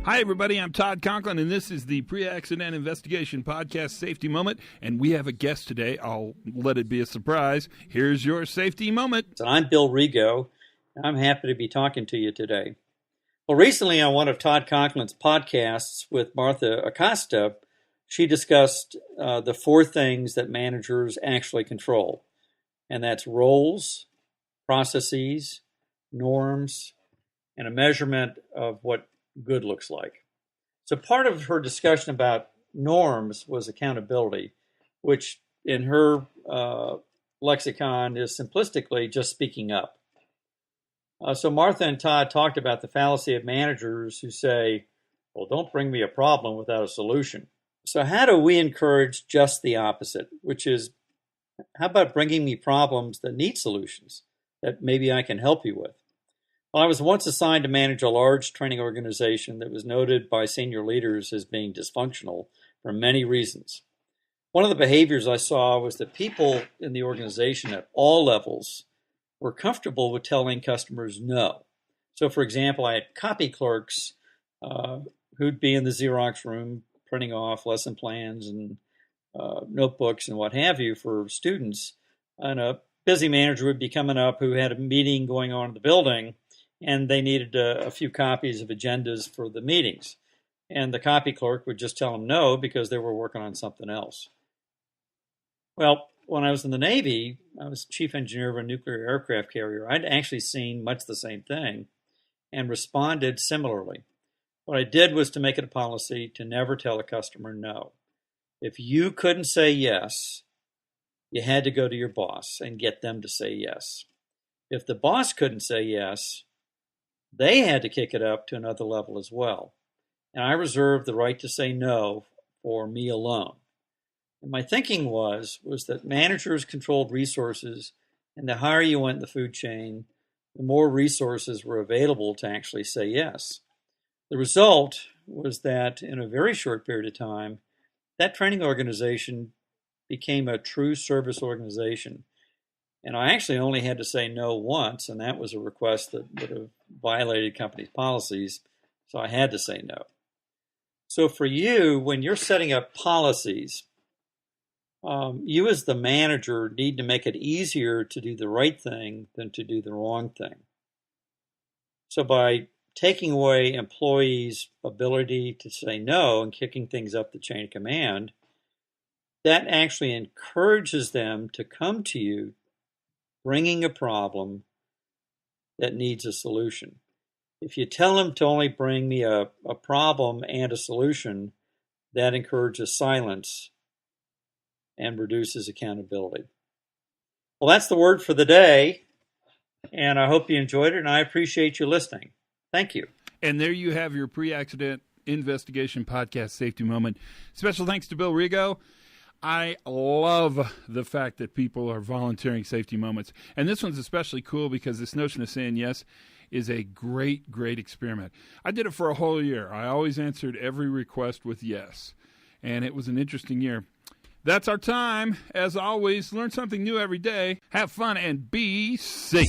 Hi, everybody. I'm Todd Conklin, and this is the Pre-Accident Investigation Podcast Safety Moment, and we have a guest today. I'll let it be a surprise. Here's your safety moment. I'm Bill Rigot, and I'm happy to be talking to you today. Well, recently on one of Todd Conklin's podcasts with Martha Acosta, she discussed the four things that managers actually control, and that's roles, processes, norms, and a measurement of what good looks like. So part of her discussion about norms was accountability, which in her lexicon is simplistically just speaking up. So Martha and Todd talked about the fallacy of managers who say, well, don't bring me a problem without a solution. So how do we encourage just the opposite, which is, how about bringing me problems that need solutions that maybe I can help you with? Well, I was once assigned to manage a large training organization that was noted by senior leaders as being dysfunctional for many reasons. One of the behaviors I saw was that people in the organization at all levels were comfortable with telling customers no. So, for example, I had copy clerks who'd be in the Xerox room printing off lesson plans and notebooks and what have you for students. And a busy manager would be coming up who had a meeting going on in the building, and they needed a few copies of agendas for the meetings. And the copy clerk would just tell them no because they were working on something else. Well, when I was in the Navy, I was chief engineer of a nuclear aircraft carrier. I'd actually seen much the same thing and responded similarly. What I did was to make it a policy to never tell a customer no. If you couldn't say yes, you had to go to your boss and get them to say yes. If the boss couldn't say yes, they had to kick it up to another level as well. And I reserved the right to say no for me alone. And my thinking was that managers controlled resources, and the higher you went in the food chain, the more resources were available to actually say yes. The result was that in a very short period of time, that training organization became a true service organization. And I actually only had to say no once, and that was a request that would have violated company policies, so I had to say no. So for you, when you're setting up policies, you as the manager need to make it easier to do the right thing than to do the wrong thing. So by taking away employees' ability to say no and kicking things up the chain of command, that actually encourages them to come to you bringing a problem that needs a solution. If you tell them to only bring me a problem and a solution, that encourages silence and reduces accountability. Well, that's the word for the day, and I hope you enjoyed it, and I appreciate you listening. Thank you. And there you have your Pre-Accident Investigation Podcast Safety Moment. Special thanks to Bill Rigot. I love the fact that people are volunteering safety moments. And this one's especially cool because this notion of saying yes is a great, great experiment. I did it for a whole year. I always answered every request with yes. And it was an interesting year. That's our time. As always, learn something new every day. Have fun and be safe.